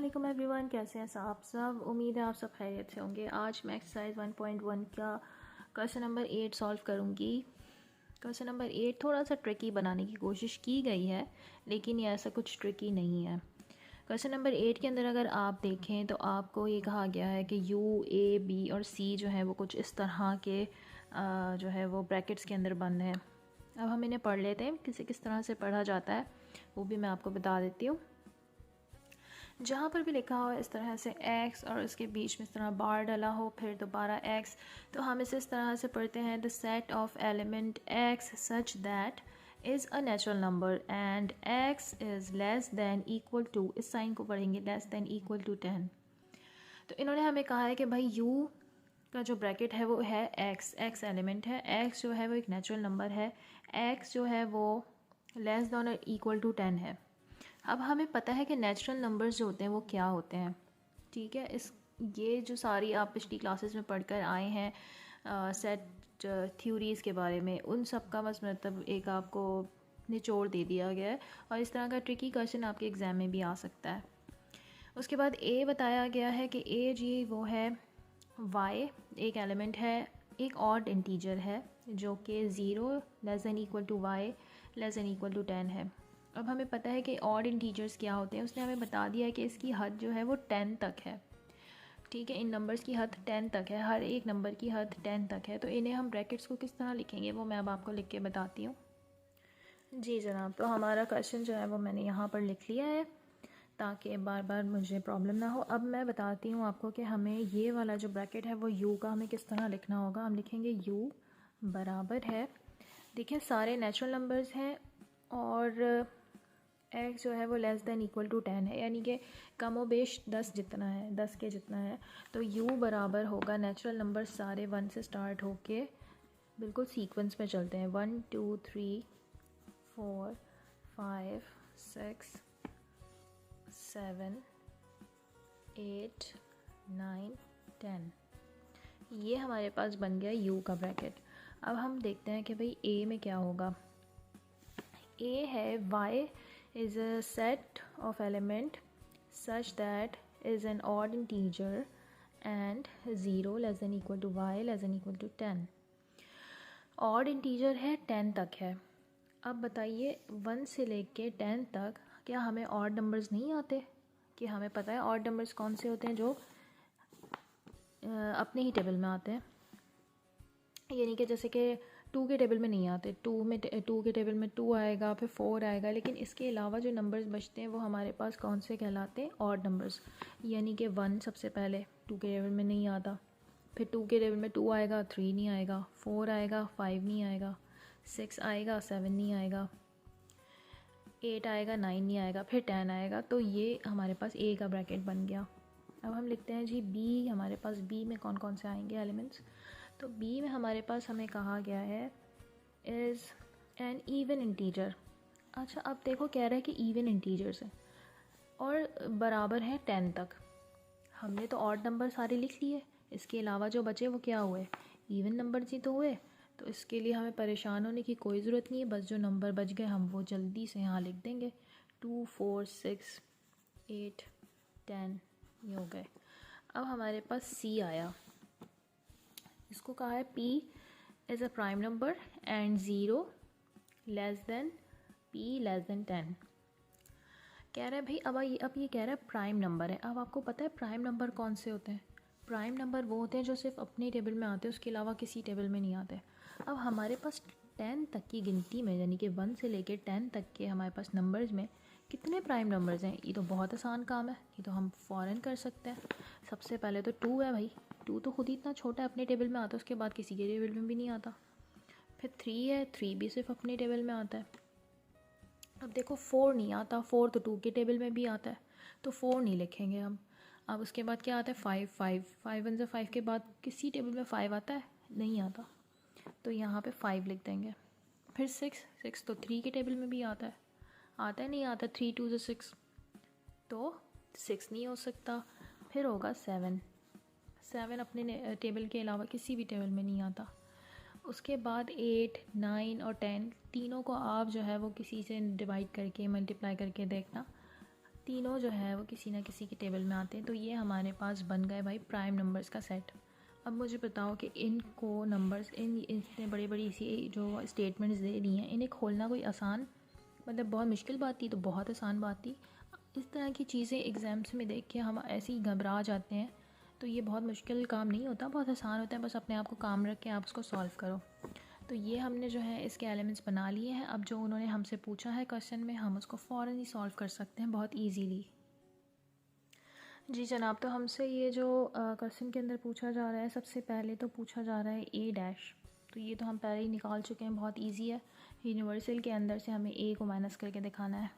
अस्सलाम एवरीवन, कैसे हैं आप सब। उम्मीद है आप सब खैरियत से होंगे। आज मैं एक्सरसाइज 1.1 का क्वेश्चन नंबर 8 सॉल्व करूंगी। क्वेश्चन नंबर 8 थोड़ा सा ट्रिकी बनाने की कोशिश की गई है, लेकिन ये ऐसा कुछ ट्रिकी नहीं है। क्वेश्चन नंबर 8 के अंदर अगर आप देखें तो आपको ये कहा गया है कि यू, ए, बी और सी जो है वो कुछ इस तरह के जो है वो ब्रैकेट्स के अंदर बंद हैं। अब हम इन्हें पढ़ लेते हैं। किस तरह से पढ़ा जाता है वो भी मैं आपको बता देती हूँ। जहाँ पर भी लिखा हो इस तरह से x और इसके बीच में इस तरह बार डला हो, फिर दोबारा x, तो हम इसे इस तरह से पढ़ते हैं the set of element x such that is a natural number and x is less than equal to, इस साइन को पढ़ेंगे, लेस दैन इक्वल टू 10। तो इन्होंने हमें कहा है कि भाई u का जो ब्रैकेट है वो है x एलिमेंट है, x जो है वो एक नेचुरल नंबर है, x जो है वो लेस दैन और इक्वल टू 10 है। अब हमें पता है कि नेचुरल नंबर्स जो होते हैं वो क्या होते हैं, ठीक है। ये जो सारी आप पिछली क्लासेस में पढ़कर आए हैं सेट थ्योरीज़ के बारे में, उन सब का बस मतलब एक आपको निचोड़ दे दिया गया है, और इस तरह का ट्रिकी क्वेश्चन आपके एग्ज़ाम में भी आ सकता है। उसके बाद ए बताया गया है कि ए जी वो है वाई, एक एलिमेंट है, एक ऑड इंटीजर है जो कि 0 less than equal to Y less than equal to 10 है। अब हमें पता है कि ऑड इंटीजर्स क्या होते हैं, उसने हमें बता दिया है कि इसकी हद जो है वो 10 तक है, ठीक है। इन नंबर्स की हद 10 तक है, हर एक नंबर की हद 10 तक है। तो इन्हें हम ब्रैकेट्स को किस तरह लिखेंगे वो मैं अब आपको लिख के बताती हूँ। जी जनाब, तो हमारा क्वेश्चन जो है वो मैंने यहाँ पर लिख लिया है ताकि बार बार मुझे प्रॉब्लम ना हो। अब मैं बताती हूँ आपको कि हमें ये वाला जो ब्रैकेट है वो u का हमें किस तरह लिखना होगा। हम लिखेंगे u बराबर है, देखिए सारे नेचुरल नंबर्स हैं और x जो है वो लेस दैन इक्वल टू 10 है, यानी कि कम व बेश 10 जितना है, 10 के जितना है। तो u बराबर होगा, नेचुरल नंबर सारे 1 से स्टार्ट होके बिल्कुल सीक्वेंस में चलते हैं, 1 2 3 4 5 6 7 8 9 10। ये हमारे पास बन गया u का ब्रैकेट। अब हम देखते हैं कि भाई a में क्या होगा। a है y is a set of element such that is an odd integer and 0 less than equal to y less than equal to 10। odd integer है 10 तक है। अब बताइए 1 से लेके 10 तक क्या हमें odd numbers नहीं आते? कि हमें पता है odd numbers कौन से होते हैं जो अपने ही टेबल में आते हैं, यानी कि जैसे कि 2 के टेबल में नहीं आते। 2 के टेबल में 2 आएगा, फिर 4 आएगा, लेकिन इसके अलावा जो नंबर्स बचते हैं वो हमारे पास कौन से कहलाते हैं? Odd numbers. यानी कि 1 सबसे पहले 2 के टेबल में नहीं आता, फिर 2 के टेबल में 2 आएगा, 3 नहीं आएगा, 4 आएगा, 5 नहीं आएगा, 6 आएगा, 7 नहीं आएगा, 8 आएगा, 9 नहीं आएगा, फिर 10 आएगा। तो ये हमारे पास ए का ब्रैकेट बन गया। अब हम लिखते हैं जी बी, हमारे पास बी में कौन कौन से आएंगे एलिमेंट्स। तो बी में हमारे पास हमें कहा गया है इज़ एन इवन इंटीजर। अच्छा, अब देखो कह रहा है कि इवन इंटीजर्स है और बराबर है 10 तक। हमने तो ऑड नंबर सारे लिख लिए, इसके अलावा जो बचे वो क्या हुए? इवन नंबर ही तो हुए। तो इसके लिए हमें परेशान होने की कोई ज़रूरत नहीं है, बस जो नंबर बच गए हम वो जल्दी से यहाँ लिख देंगे। 2 4 6 8 10 ये हो गए। अब हमारे पास सी आया, इसको कहा है p is a prime number and 0 less then p less than 10। कह रहा है भाई अब ये कह रहा है प्राइम नंबर है। अब आपको पता है प्राइम नंबर कौन से होते हैं? प्राइम नंबर वो होते हैं जो सिर्फ अपने टेबल में आते हैं, उसके अलावा किसी टेबल में नहीं आते। अब हमारे पास 10 तक की गिनती में, यानी कि 1 से लेकर 10 तक के हमारे पास नंबर्स में कितने प्राइम नंबर्स हैं? ये तो बहुत आसान काम है, ये तो हम फ़ौरन कर सकते हैं। सबसे पहले तो 2 है भाई, 2 तो खुद ही इतना छोटा है, अपने टेबल में आता है, उसके बाद किसी के टेबल में भी नहीं आता। फिर 3 है, 3 भी सिर्फ अपने टेबल में आता है। अब देखो 4 नहीं आता, 4 तो 2 के टेबल में भी आता है, तो 4 नहीं लिखेंगे हम। अब उसके बाद क्या आता है? 5 1 से 5 के बाद किसी टेबल में 5 आता है? नहीं आता, तो यहाँ पे 5 लिख देंगे। फिर 6 तो 3 के टेबल में भी आता है? नहीं आता। 3 2 से 6, तो 6 नहीं हो सकता। फिर होगा 7 अपने टेबल के अलावा किसी भी टेबल में नहीं आता। उसके बाद 8 9 और 10 तीनों को आप जो है वो किसी से डिवाइड करके मल्टीप्लाई करके देखना, तीनों जो है वो किसी ना किसी के टेबल में आते हैं। तो ये हमारे पास बन गए भाई प्राइम नंबर्स का सेट। अब मुझे बताओ कि इनको नंबर्स इतने बड़ी बड़ी इसी जो स्टेटमेंट्स दे दी हैं, इन्हें खोलना कोई आसान मतलब बहुत मुश्किल बात थी? तो बहुत आसान बात थी। इस तरह की चीज़ें एग्ज़ाम्स में देख के हम ऐसे ही घबरा जाते हैं। तो ये बहुत मुश्किल काम नहीं होता, बहुत आसान होता है। बस अपने आप को काम रख के आप उसको सॉल्व करो। तो ये हमने जो है इसके एलिमेंट्स बना लिए हैं। अब जो उन्होंने हमसे पूछा है क्वेश्चन में, हम उसको फ़ौरन ही सॉल्व कर सकते हैं बहुत ईजीली। जी जनाब, तो हमसे ये जो क्वेश्चन के अंदर पूछा जा रहा है, सबसे पहले तो पूछा जा रहा है ए डैश। तो ये तो हम पहले ही निकाल चुके हैं, बहुत इजी है। यूनिवर्सल के अंदर से हमें ए को माइनस करके दिखाना है।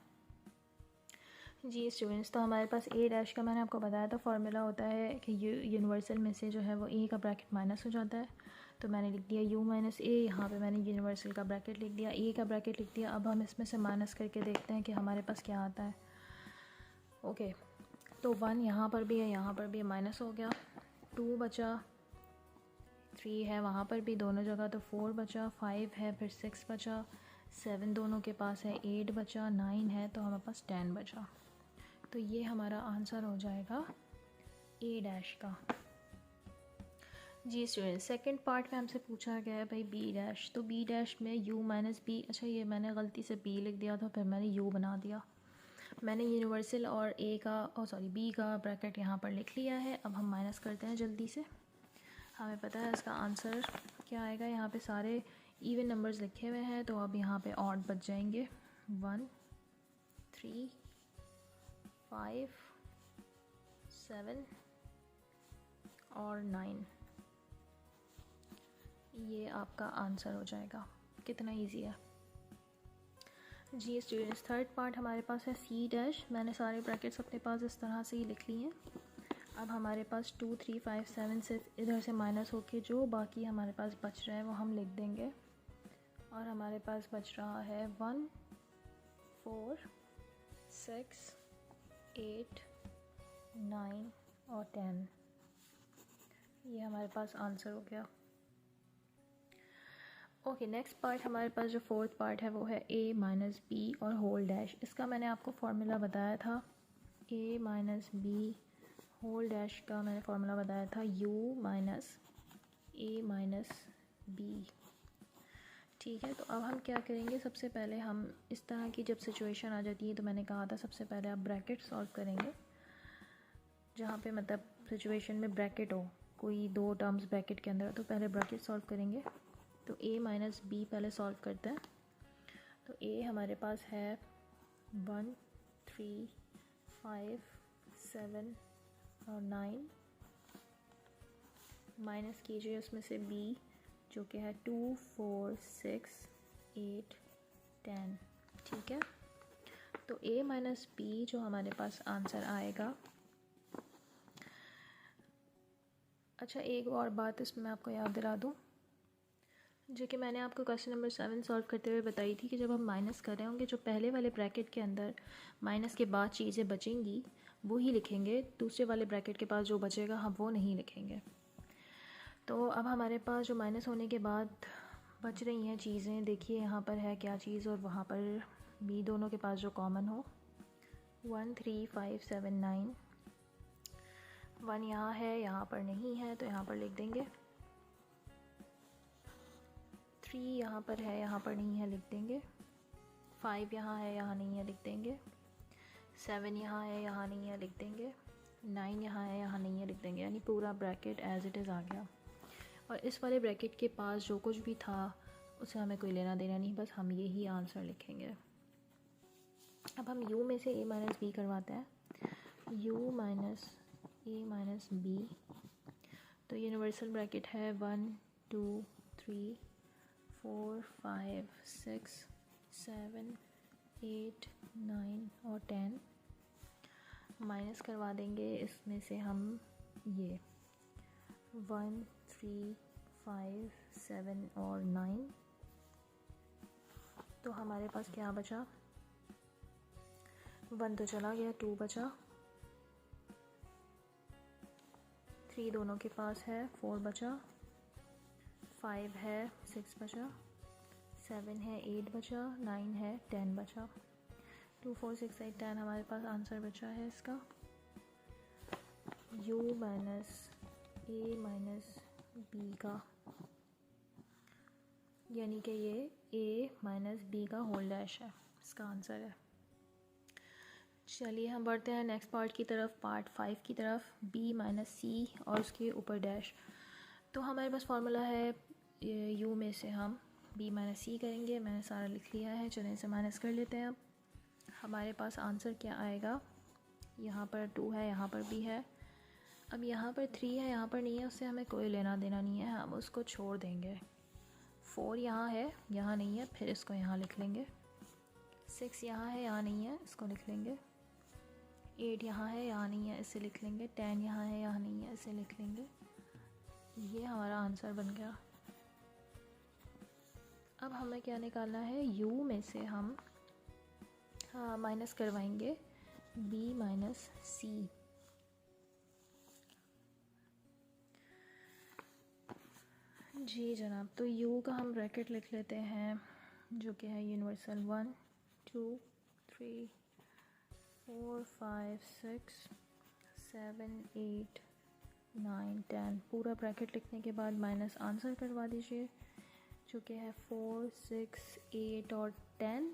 जी स्टूडेंट्स, तो हमारे पास ए डैश का मैंने आपको बताया था फॉर्मूला होता है कि यूनिवर्सल में से जो है वो ए का ब्रैकेट माइनस हो जाता है। तो मैंने लिख दिया u माइनस ए, यहाँ पे मैंने यूनिवर्सल का ब्रैकेट लिख दिया, ए का ब्रैकेट लिख दिया। अब हम इसमें से माइनस करके देखते हैं कि हमारे पास क्या आता है। ओके, तो 1 यहाँ पर भी है, यहाँ पर भी माइनस हो गया। 2 बचा, 3 है वहाँ पर भी दोनों जगह, तो 4 बचा। 5 है, फिर 6 बचा। 7 दोनों के पास है, 8 बचा। 9 है, तो हमारे पास 10 बचा। तो ये हमारा आंसर हो जाएगा ए डैश का। जी स्टूडेंट, सेकंड पार्ट में हमसे पूछा गया है भाई बी डैश। तो बी डैश में u माइनस बी, अच्छा ये मैंने गलती से b लिख दिया था, फिर मैंने u बना दिया। मैंने यूनिवर्सल और a का b का ब्रैकेट यहाँ पर लिख लिया है। अब हम माइनस करते हैं जल्दी से। हमें पता है इसका आंसर क्या आएगा। यहाँ पे सारे इवन नंबर्स लिखे हुए हैं, तो अब यहाँ पे ऑड बच जाएंगे। 1 3 5 7 और 9। ये आपका आंसर हो जाएगा। कितना इजी है। जी स्टूडेंट्स, थर्ड पार्ट हमारे पास है सी डैश। मैंने सारे ब्रैकेट्स अपने पास इस तरह से ही लिख लिए हैं। अब हमारे पास 2 3 5 7 से इधर से माइनस होके जो बाकी हमारे पास बच रहा है वो हम लिख देंगे। और हमारे पास बच रहा है 1 4 6 8 9 और 10। ये हमारे पास आंसर हो गया। ओके, नेक्स्ट पार्ट हमारे पास जो फोर्थ पार्ट है वो है a माइनस बी और होल डैश। इसका मैंने आपको फार्मूला बताया था। a minus B whole dash का मैंने फार्मूला बताया था u minus a minus B. ठीक है, तो अब हम क्या करेंगे, सबसे पहले हम इस तरह की जब सिचुएशन आ जाती है, तो मैंने कहा था सबसे पहले आप ब्रैकेट सॉल्व करेंगे। जहाँ पे मतलब सिचुएशन में ब्रैकेट हो, कोई दो टर्म्स ब्रैकेट के अंदर, तो पहले ब्रैकेट सॉल्व करेंगे। तो a माइनस बी पहले सॉल्व करते हैं। तो a हमारे पास है 1 3 5 7 और 9। माइनस कीजिए उसमें से b जो कि है 2 4 6 8 10। ठीक है, तो a माइनस बी जो हमारे पास आंसर आएगा। अच्छा, एक और बात इसमें मैं आपको याद दिला दूँ, जो कि मैंने आपको क्वेश्चन नंबर 7 सॉल्व करते हुए बताई थी कि जब हम माइनस कर रहे होंगे, जो पहले वाले ब्रैकेट के अंदर माइनस के बाद चीज़ें बचेंगी वो ही लिखेंगे, दूसरे वाले ब्रैकेट के पास जो बचेगा हम वो नहीं लिखेंगे। तो अब हमारे पास जो माइनस होने के बाद बच रही हैं चीज़ें, देखिए यहाँ पर है क्या चीज़ और वहाँ पर भी, दोनों के पास जो कॉमन हो। 1 3 5 7 9। 1 यहाँ है, यहाँ पर नहीं है, तो यहाँ पर लिख देंगे। 3 यहाँ पर है, यहाँ पर नहीं है, लिख देंगे। 5 यहाँ है, यहाँ नहीं है, लिख देंगे। 7 यहाँ है, यहाँ नहीं है, लिख देंगे। 9 यहाँ है, यहाँ नहीं है, लिख देंगे। यानी पूरा ब्रैकेट एज इट इज़ आ गया। और इस वाले ब्रैकेट के पास जो कुछ भी था उससे हमें कोई लेना देना नहीं, बस हम यही आंसर लिखेंगे। अब हम u में से a माइनस बी करवाते हैं। u minus a minus B, तो यूनिवर्सल ब्रैकेट है 1 2 3 4 5 6 7 8 9 और 10। माइनस करवा देंगे इसमें से हम ये 1 3 5 7 और 9। तो हमारे पास क्या बचा, 1 तो चला गया, 2 बचा, 3 दोनों के पास है, 4 बचा, 5 है, 6 बचा, 7 है, 8 बचा, 9 है, 10 बचा। 2 4 6 8 10 हमारे पास आंसर बचा है इसका u minus a minus b का, यानी कि ये a माइनस b का होल डैश है, इसका आंसर है। चलिए हम बढ़ते हैं नेक्स्ट पार्ट की तरफ, पार्ट 5 की तरफ, b माइनस c और उसके ऊपर डैश। तो हमारे पास फार्मूला है u में से हम b माइनस c करेंगे, मैंने सारा लिख लिया है, चलिए इसे माइनस कर लेते हैं। अब हमारे पास आंसर क्या आएगा, यहाँ पर 2 है, यहाँ पर भी है, अब यहाँ पर 3 है, यहाँ पर नहीं है, उससे हमें कोई लेना देना नहीं है, हम उसको छोड़ देंगे। 4 यहाँ है, यहाँ नहीं है, फिर इसको यहाँ लिख लेंगे। 6 यहाँ है, यहाँ नहीं है, इसको लिख लेंगे। 8 यहाँ है, यहाँ नहीं है, इसे लिख लेंगे। 10 यहाँ है, यहाँ नहीं है, इसे लिख लेंगे। ये हमारा आंसर बन गया। अब हमें क्या निकालना है, u में से हम माइनस करवाएंगे b माइनस c। जी जनाब, तो u का हम ब्रैकेट लिख लेते हैं जो कि है यूनिवर्सल 1 2 3 4 5 6 7 8 9 10, पूरा ब्रैकेट लिखने के बाद माइनस आंसर करवा दीजिए जो कि है 4 6 8 और 10।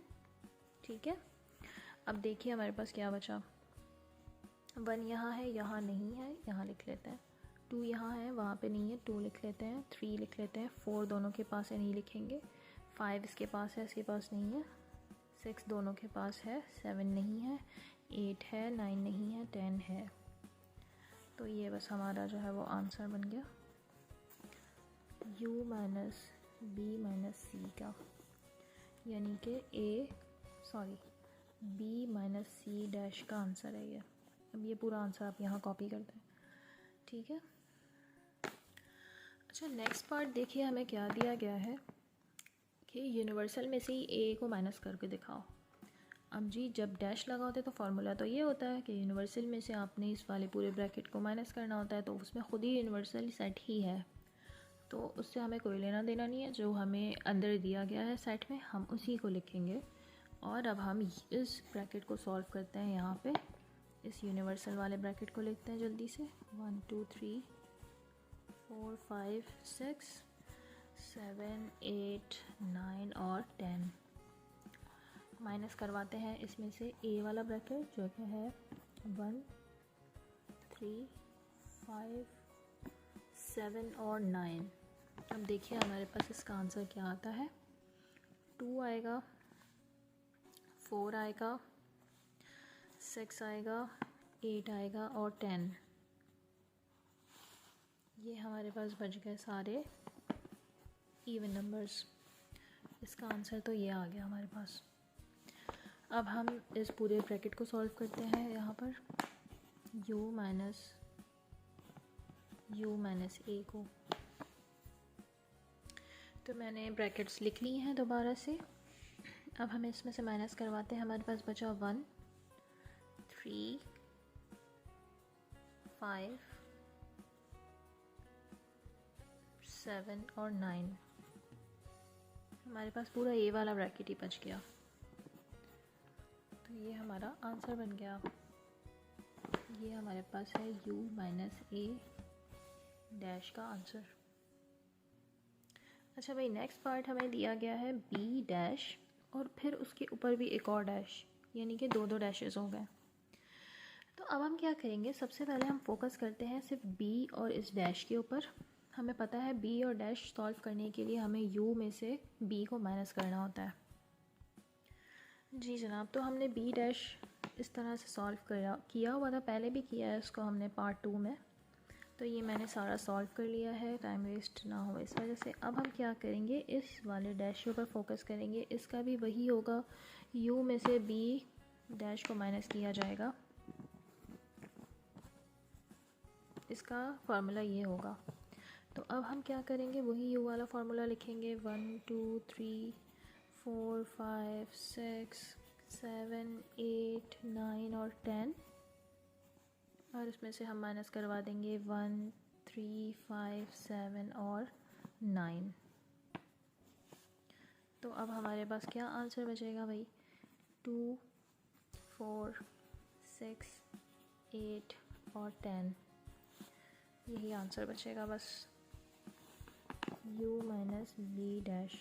ठीक है, अब देखिए हमारे पास क्या बचा। 1 यहाँ है, यहाँ नहीं है, यहाँ लिख लेते हैं। 2 यहाँ है, वहाँ पे नहीं है, 2 लिख लेते हैं। 3 लिख लेते हैं, 4 दोनों के पास है, नहीं लिखेंगे। 5 इसके पास है, इसके पास नहीं है। 6 दोनों के पास है, 7 नहीं है। 8 है, 9 नहीं है, 10 है। तो ये बस हमारा जो है वो आंसर बन गया u minus b minus c का, यानी कि b माइनस c डैश का आंसर है ये। अब ये पूरा आंसर आप यहाँ कॉपी कर दें। ठीक है, अच्छा नेक्स्ट पार्ट देखिए, हमें क्या दिया गया है कि यूनिवर्सल में से ही a को माइनस करके दिखाओ। अब जी जब डैश लगा होता है तो फार्मूला तो ये होता है कि यूनिवर्सल में से आपने इस वाले पूरे ब्रैकेट को माइनस करना होता है, तो उसमें ख़ुद ही यूनिवर्सल सेट ही है, तो उससे हमें कोई लेना देना नहीं है। जो हमें अंदर दिया गया है सेट में, हम उसी को लिखेंगे। और अब हम इस ब्रैकेट को सॉल्व करते हैं। यहाँ पे इस यूनिवर्सल वाले ब्रैकेट को लिखते हैं जल्दी से। 1 2 3 4 5 6 7 8 9 और 10। माइनस करवाते हैं इसमें से a वाला ब्रैकेट जो कि है 1 3 5 7 और 9। अब देखिए हमारे पास इसका आंसर क्या आता है। 2 आएगा, 4 आएगा, 6 आएगा, 8 आएगा और 10। ये हमारे पास बच गए सारे इवन नंबर्स। इसका आंसर तो ये आ गया हमारे पास। अब हम इस पूरे ब्रैकेट को सॉल्व करते हैं। यहाँ पर u माइनस a को, तो मैंने ब्रैकेट्स लिख ली हैं दोबारा से। अब हमें इसमें से माइनस करवाते हैं। हमारे पास बचा 1 3 5 7 और 9। हमारे पास पूरा a वाला ब्रैकेट ही बच गया, तो ये हमारा आंसर बन गया। ये हमारे पास है u माइनस a डैश का आंसर। अच्छा भाई, नेक्स्ट पार्ट हमें दिया गया है b डैश और फिर उसके ऊपर भी एक और डैश, यानी कि 2 डैशेस हो गए। तो अब हम क्या करेंगे, सबसे पहले हम फोकस करते हैं सिर्फ b और इस डैश के ऊपर। हमें पता है b और डैश सॉल्व करने के लिए हमें u में से b को माइनस करना होता है। जी जनाब, तो हमने b डैश इस तरह से सॉल्व किया हुआ था, पहले भी किया है इसको हमने पार्ट 2 में। तो ये मैंने सारा सॉल्व कर लिया है, टाइम वेस्ट ना हो इस वजह से। अब हम क्या करेंगे, इस वाले डैश के ऊपर फोकस करेंगे। इसका भी वही होगा, u में से b डैश को माइनस किया जाएगा। इसका फार्मूला ये होगा। तो अब हम क्या करेंगे, वही u वाला फार्मूला लिखेंगे। 1 2 3 4 5 6 7 8 9 और 10, और इसमें से हम माइनस करवा देंगे 1 3 5 7 और 9। तो अब हमारे पास क्या आंसर बचेगा भाई, 2 4, 6, 8 और 10, यही आंसर बचेगा बस। u माइनस बी डैश,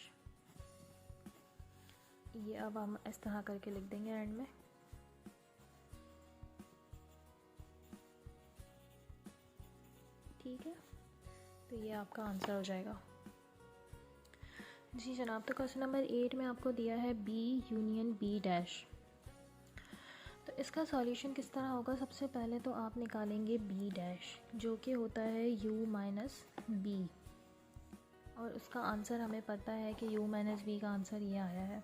ये अब हम इस तरह करके लिख देंगे एंड में। ठीक है, तो ये आपका आंसर हो जाएगा। जी जनाब, तो क्वेश्चन नंबर 8 में आपको दिया है बी यूनियन बी डैश। तो इसका सॉल्यूशन किस तरह होगा? सबसे पहले तो आप निकालेंगे बी डैश, जो कि होता है u माइनस बी, और उसका आंसर हमें पता है कि u माइनस बी का आंसर ये आया है,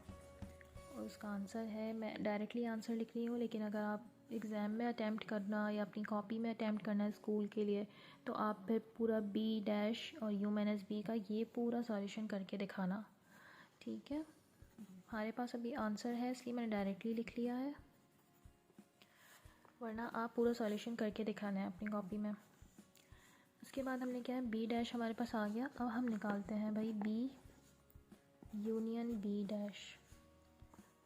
और उसका आंसर है, मैं डायरेक्टली आंसर लिख रही हूँ, लेकिन अगर आप एग्ज़ाम में अटैम्प्ट करना या अपनी कॉपी में अटैम्प्ट करना है स्कूल के लिए, तो आप फिर पूरा बी डैश और u माइनस बी का ये पूरा सॉल्यूशन करके दिखाना। ठीक है, हमारे पास अभी आंसर है इसलिए मैंने डायरेक्टली लिख लिया है, वरना आप पूरा सॉल्यूशन करके दिखाना है अपनी कॉपी में। उसके बाद हमने क्या है, बी डैश हमारे पास आ गया। अब हम निकालते हैं भाई B union B dash.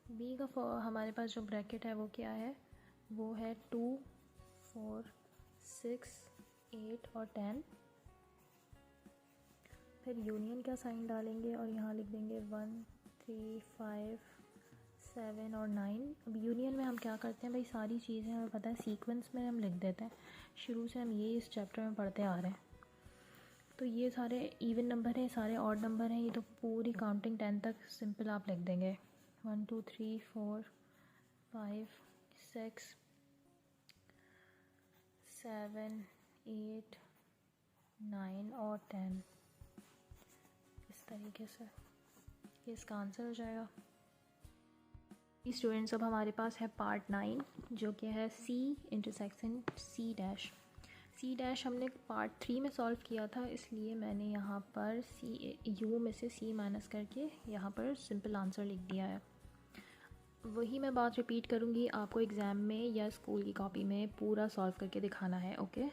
B का हमारे पास जो ब्रैकेट है वो क्या है, वो है 2, 4, 6, 8 और 10। फिर यूनियन का साइन डालेंगे और यहाँ लिख देंगे 1, 3, 5, 7 और 9। अब यूनियन में हम क्या करते हैं भाई, सारी चीज़ें हमें पता है सीक्वेंस में हम लिख देते हैं, शुरू से हम ये इस चैप्टर में पढ़ते आ रहे हैं। तो ये सारे इवन नंबर हैं, सारे ऑड नंबर हैं, ये तो पूरी काउंटिंग 10 तक सिंपल आप लिख देंगे। 1, 2, 3, 4, 5, 6, 7, 8, 9 और 10, इस तरीके से ये इसका आंसर हो जाएगा। स्टूडेंट्स, अब हमारे पास है पार्ट 9, जो कि है C intersection C dash. C dash हमने पार्ट 3 में सॉल्व किया था, इसलिए मैंने यहाँ पर सी यू में से सी माइनस करके यहाँ पर सिंपल आंसर लिख दिया है। वही मैं बात रिपीट करूँगी, आपको एग्ज़ाम में या स्कूल की कॉपी में पूरा सॉल्व करके दिखाना है। ओके,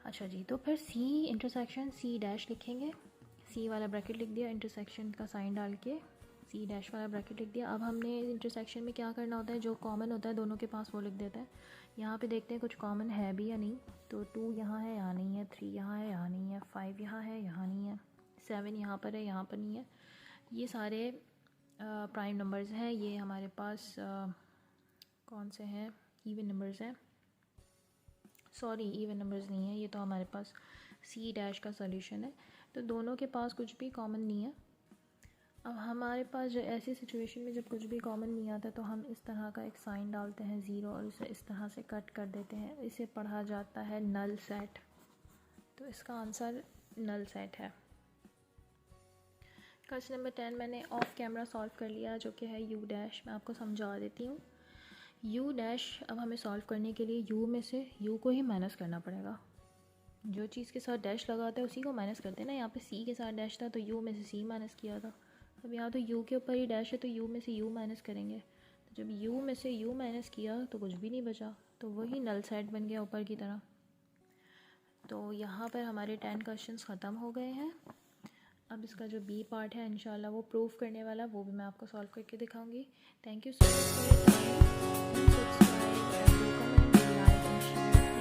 अच्छा जी, तो फिर सी इंटरसेक्शन सी डैश लिखेंगे। सी वाला ब्रैकेट लिख दिया, इंटरसेक्शन का साइन डाल के सी डैश वाला ब्रैकेट लिख दिया। अब हमने इंटरसेक्शन में क्या करना होता है, जो कॉमन होता है दोनों के पास वो लिख देते हैं। यहाँ पे देखते हैं कुछ कॉमन है भी या नहीं। तो 2 यहाँ है, यहाँ नहीं है। 3 यहाँ है, यहाँ नहीं है। 5 यहाँ है, यहाँ नहीं है। 7 यहाँ पर है, यहाँ पर नहीं है। ये सारे प्राइम नंबर्स हैं। ये हमारे पास कौन से हैं, इवन नंबर्स हैं। सॉरी, इवन नंबर्स नहीं है, ये तो हमारे पास सी डैश का सॉल्यूशन है। तो दोनों के पास कुछ भी कॉमन नहीं है। अब हमारे पास जो ऐसी सिचुएशन में जब कुछ भी कॉमन नहीं आता, तो हम इस तरह का एक साइन डालते हैं 0, और इसे इस तरह से कट कर देते हैं। इसे पढ़ा जाता है नल सेट। तो इसका आंसर नल सेट है। क्वेश्चन नंबर 10 मैंने ऑफ कैमरा सॉल्व कर लिया, जो कि है यू डैश। मैं आपको समझा देती हूँ। यू डैश अब हमें सॉल्व करने के लिए यू में से यू को ही माइनस करना पड़ेगा। जो चीज़ के साथ डैश लगाता है उसी को माइनस करते हैं ना। यहाँ पे सी के साथ डैश था तो यू में से सी माइनस किया था। अब यहाँ तो यू के ऊपर ही डैश है तो यू में से यू माइनस करेंगे। तो जब यू में से यू माइनस किया तो कुछ भी नहीं बचा, तो वही नल सेट बन गया ऊपर की तरह। तो यहाँ पर हमारे 10 क्वेश्चंस ख़त्म हो गए हैं। अब इसका जो बी पार्ट है इंशाल्लाह वो प्रूफ करने वाला, वो भी मैं आपको सॉल्व करके दिखाऊंगी। Thank you so much for your time. Subscribe, comment, like and share.